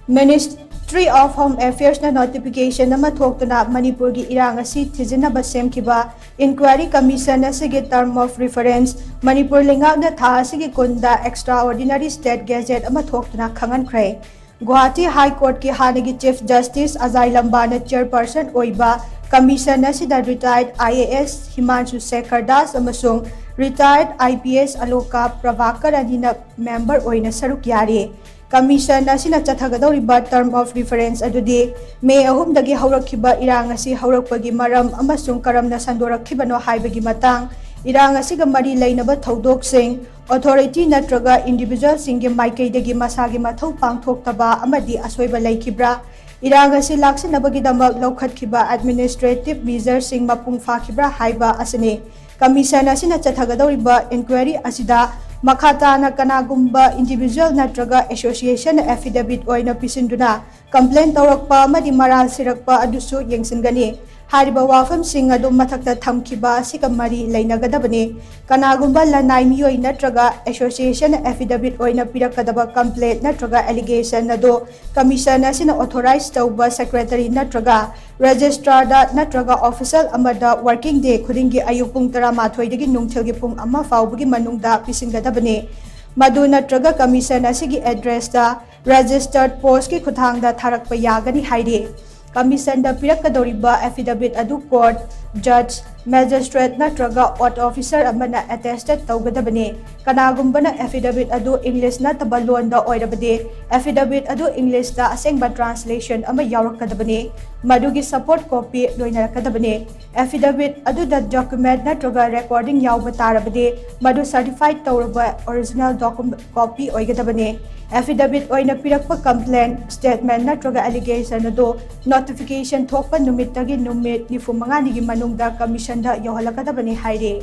Ministry of Home Affairs na notification na Thoktuna Manipur gi irang asi thizinaba semkiba inquiry commission asigi term of reference Manipur Leingak na tha asigi kunda extraordinary state gazette ama Thoktuna Khanghankhre Guwahati High Court ki hanagi Chief Justice Ajai Lamba na chairperson oiba commission asida retired IAS Himanshu Shekhar Das amasung retired IPS Aloka Pravakar adina member oina saruk yari Commission asina chathagadoriba term of reference adudi May 3 dagi haurakhiba irang asi haurakpagi maram amasung karamna sandorakhibano haibagi matang irang asiga mari leinaba thodok-sing authority natraga individual singi maikaidagi masagi mathau pangthoktaba amadi asoiba laikibra irang asi laksinabagi damak laukhatkhiba administrative measures sing mapung fakhibra haiba asini Commission asina chathagadoriba inquiry asida Makata na kanagumba individual natraga association affidavit oina pisinduna complaint tawrakpa madi maral sirakpa adusu yengsingani hariba wafam sing adu mathakta thamkiba sikamari leinagadabani kanagumba lanai miyoi natraga association affidavit oina pirakadaba complaint natraga allegation adu commission asina authorized tawba secretary natraga registrar da natraga official amada working day khudingi ayuk pung 12 dagi nungthilgi pung amma fawbagi manungda pisingadabani madu natraga commission asigi address da registered post ki khuthangda tharakpa yagani hairi Commission da pirakadoriba affidavit adu court judge magistrate natraga oath officer amana attested tawgadabani kanagumbana affidavit adu English na tabalon da oirabade affidavit adu English da asengba translation ama yawrakadabani madugi support copy loinarakadabani affidavit adu da document natraga recording yawba tarabade madu certified tawraba original document copy oigadabani affidavit oina pirakpa complaint statement natraga allegation adu notification thokpa numit tagi numit 95 nigi manungda commission da yohalakadabani haire